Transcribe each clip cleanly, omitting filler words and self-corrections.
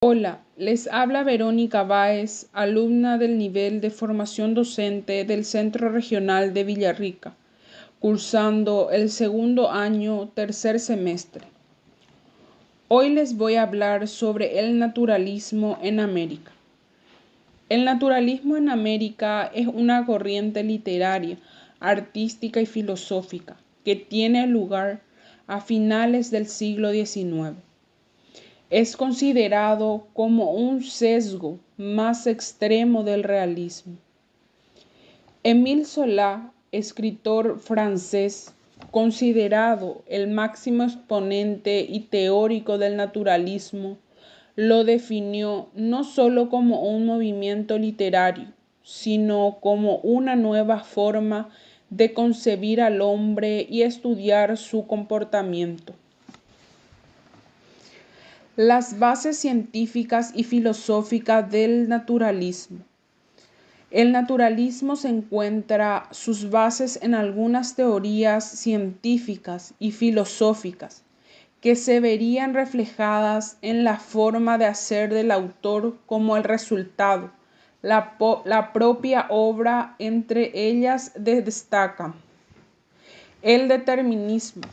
Hola, les habla Verónica Báez, alumna del nivel de formación docente del Centro Regional de Villarrica, cursando el segundo año, tercer semestre. Hoy les voy a hablar sobre el naturalismo en América. El naturalismo en América es una corriente literaria, artística y filosófica que tiene lugar a finales del siglo XIX. Es considerado como un sesgo más extremo del realismo. Émile Zola, escritor francés, considerado el máximo exponente y teórico del naturalismo, lo definió no solo como un movimiento literario, sino como una nueva forma de concebir al hombre y estudiar su comportamiento. Las bases científicas y filosóficas del naturalismo. El naturalismo se encuentra sus bases en algunas teorías científicas y filosóficas que se verían reflejadas en la forma de hacer del autor como el resultado, la propia obra. Entre ellas destaca el determinismo.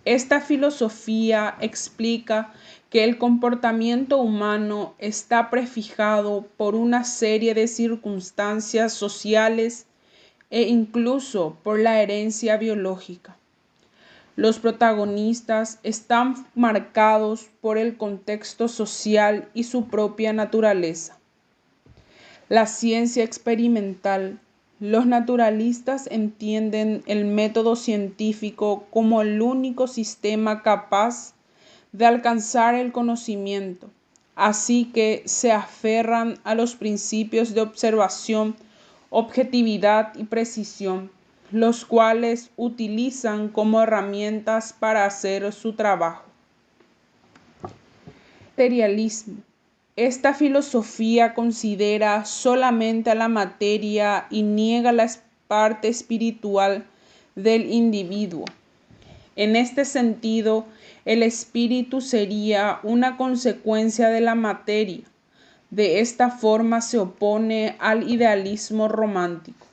Esta filosofía explica que el comportamiento humano está prefijado por una serie de circunstancias sociales e incluso por la herencia biológica. Los protagonistas están marcados por el contexto social y su propia naturaleza. La ciencia experimental. Los naturalistas entienden el método científico como el único sistema capaz de alcanzar el conocimiento, así que se aferran a los principios de observación, objetividad y precisión, los cuales utilizan como herramientas para hacer su trabajo. Materialismo. Esta filosofía considera solamente a la materia y niega la parte espiritual del individuo. En este sentido, el espíritu sería una consecuencia de la materia. De esta forma se opone al idealismo romántico.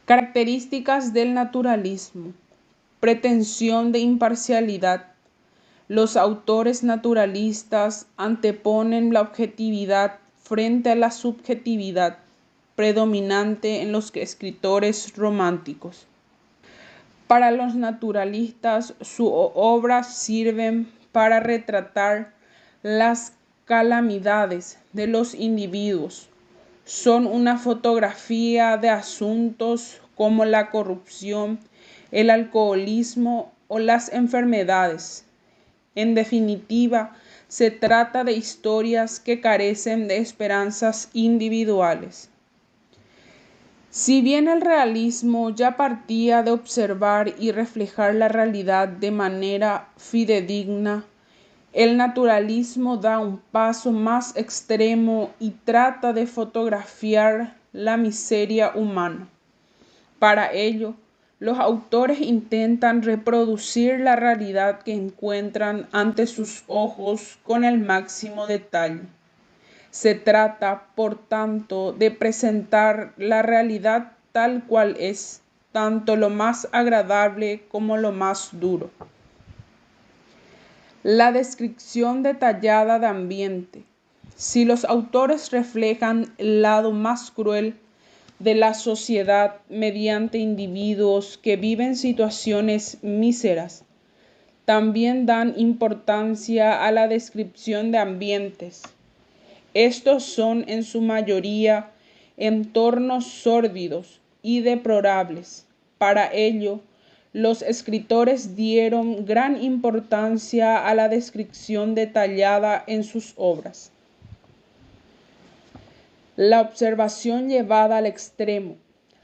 Características del naturalismo. Pretensión de imparcialidad. Los autores naturalistas anteponen la objetividad frente a la subjetividad predominante en los escritores románticos. Para los naturalistas, sus obras sirven para retratar las calamidades de los individuos. Son una fotografía de asuntos como la corrupción, el alcoholismo o las enfermedades. En definitiva, se trata de historias que carecen de esperanzas individuales. Si bien el realismo ya partía de observar y reflejar la realidad de manera fidedigna, el naturalismo da un paso más extremo y trata de fotografiar la miseria humana. Para ello, los autores intentan reproducir la realidad que encuentran ante sus ojos con el máximo detalle. Se trata, por tanto, de presentar la realidad tal cual es, tanto lo más agradable como lo más duro. La descripción detallada de ambiente. Si los autores reflejan el lado más cruel de la sociedad mediante individuos que viven situaciones míseras, también dan importancia a la descripción de ambientes. Estos son en su mayoría entornos sórdidos y deplorables. Para ello, los escritores dieron gran importancia a la descripción detallada en sus obras. La observación llevada al extremo.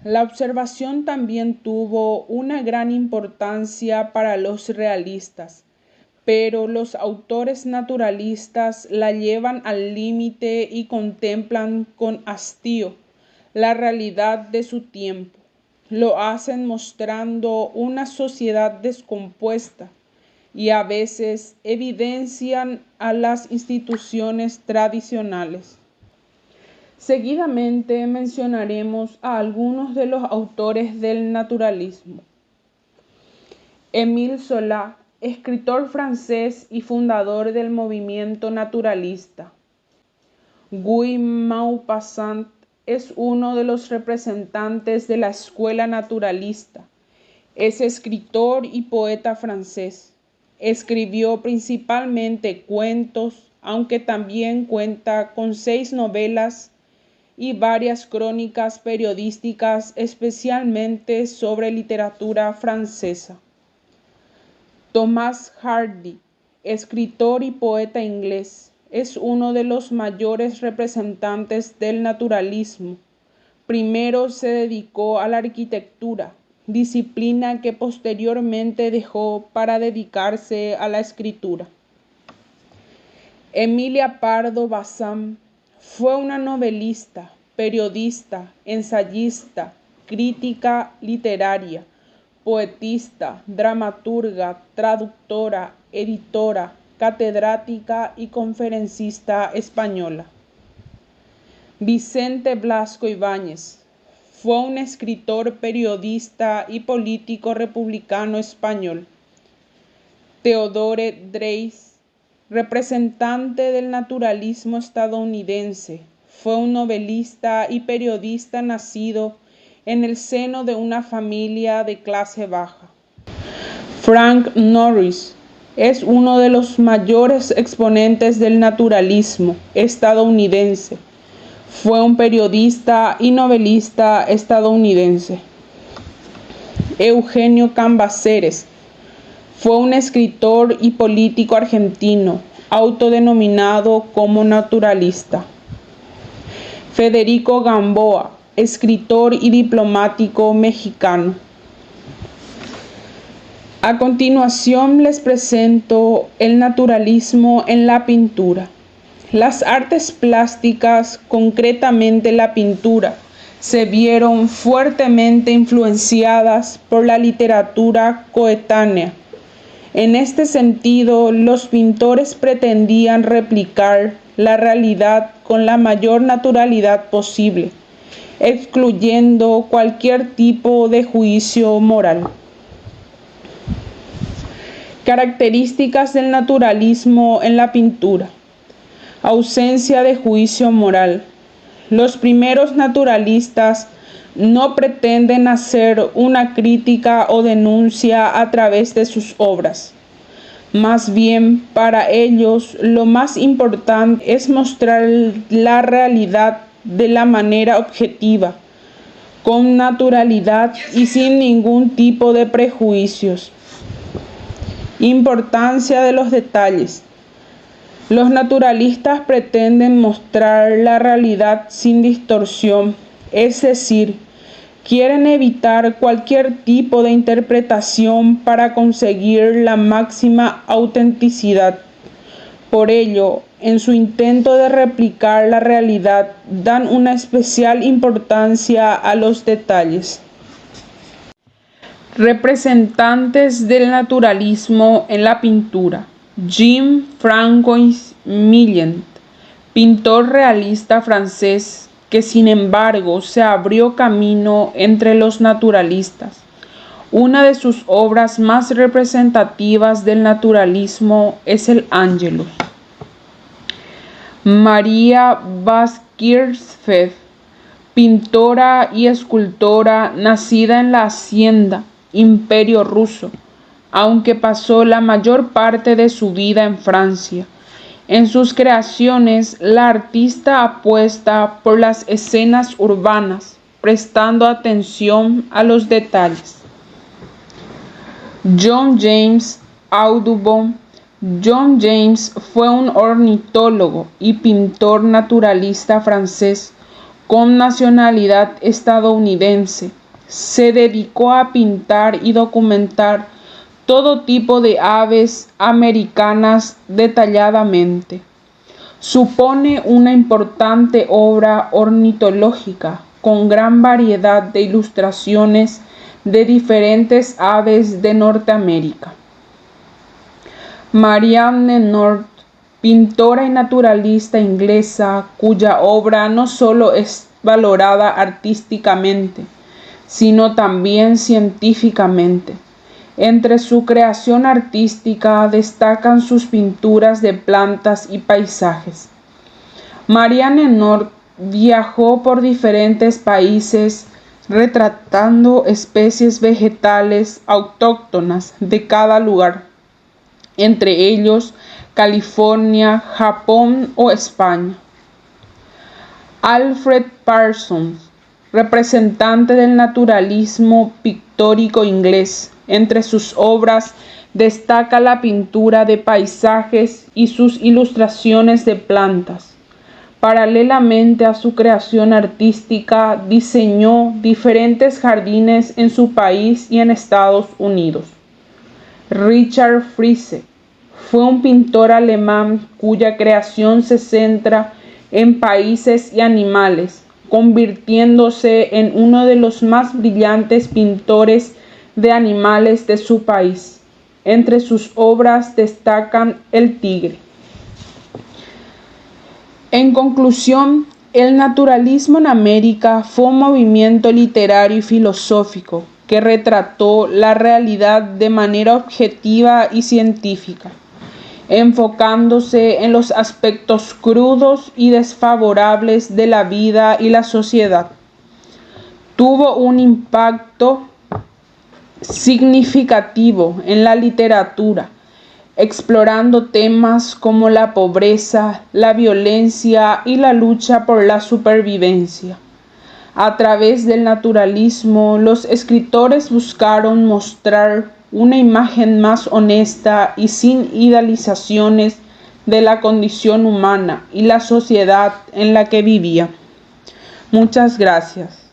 La observación también tuvo una gran importancia para los realistas, pero los autores naturalistas la llevan al límite y contemplan con hastío la realidad de su tiempo. Lo hacen mostrando una sociedad descompuesta, y a veces evidencian a las instituciones tradicionales. Seguidamente mencionaremos a algunos de los autores del naturalismo. Émile Zola, escritor francés y fundador del movimiento naturalista. Guy Maupassant es uno de los representantes de la escuela naturalista. Es escritor y poeta francés. Escribió principalmente cuentos, aunque también cuenta con 6 novelas y varias crónicas periodísticas, especialmente sobre literatura francesa. Thomas Hardy, escritor y poeta inglés, es uno de los mayores representantes del naturalismo. Primero se dedicó a la arquitectura, disciplina que posteriormente dejó para dedicarse a la escritura. Emilia Pardo Bazán fue una novelista, periodista, ensayista, crítica literaria, poetista, dramaturga, traductora, editora, catedrática y conferencista española. Vicente Blasco Ibáñez fue un escritor, periodista y político republicano español. Theodore Dreiser, representante del naturalismo estadounidense, fue un novelista y periodista nacido en el seno de una familia de clase baja. Frank Norris es uno de los mayores exponentes del naturalismo estadounidense. Fue un periodista y novelista estadounidense. Eugenio Cambaceres fue un escritor y político argentino, autodenominado como naturalista. Federico Gamboa, escritor y diplomático mexicano. A continuación les presento el naturalismo en la pintura. Las artes plásticas, concretamente la pintura, se vieron fuertemente influenciadas por la literatura coetánea. En este sentido, los pintores pretendían replicar la realidad con la mayor naturalidad posible, excluyendo cualquier tipo de juicio moral. Características del naturalismo en la pintura. Ausencia de juicio moral. Los primeros naturalistas no pretenden hacer una crítica o denuncia a través de sus obras. Más bien, para ellos, lo más importante es mostrar la realidad de la manera objetiva, con naturalidad y sin ningún tipo de prejuicios. Importancia de los detalles. Los naturalistas pretenden mostrar la realidad sin distorsión, es decir, quieren evitar cualquier tipo de interpretación para conseguir la máxima autenticidad. Por ello, en su intento de replicar la realidad, dan una especial importancia a los detalles. Representantes del naturalismo en la pintura. Jean-François Millet, pintor realista francés que sin embargo se abrió camino entre los naturalistas. Una de sus obras más representativas del naturalismo es el Ángelus. María Basquiat, pintora y escultora nacida en la Hacienda, Imperio Ruso, aunque pasó la mayor parte de su vida en Francia. En sus creaciones, la artista apuesta por las escenas urbanas, prestando atención a los detalles. John James Audubon. John James fue un ornitólogo y pintor naturalista francés con nacionalidad estadounidense. Se dedicó a pintar y documentar todo tipo de aves americanas detalladamente. Supone una importante obra ornitológica con gran variedad de ilustraciones de diferentes aves de Norteamérica. Marianne North, pintora y naturalista inglesa, cuya obra no solo es valorada artísticamente, sino también científicamente. Entre su creación artística destacan sus pinturas de plantas y paisajes. Marianne North viajó por diferentes países retratando especies vegetales autóctonas de cada lugar, entre ellos California, Japón o España. Alfred Parsons, representante del naturalismo pictórico inglés, entre sus obras destaca la pintura de paisajes y sus ilustraciones de plantas. Paralelamente a su creación artística, diseñó diferentes jardines en su país y en Estados Unidos. Richard Friese fue un pintor alemán cuya creación se centra en países y animales, convirtiéndose en uno de los más brillantes pintores de animales de su país. Entre sus obras destacan El tigre. En conclusión, el naturalismo en América fue un movimiento literario y filosófico que retrató la realidad de manera objetiva y científica, enfocándose en los aspectos crudos y desfavorables de la vida y la sociedad. Tuvo un impacto significativo en la literatura, explorando temas como la pobreza, la violencia y la lucha por la supervivencia. A través del naturalismo, los escritores buscaron mostrar una imagen más honesta y sin idealizaciones de la condición humana y la sociedad en la que vivía. Muchas gracias.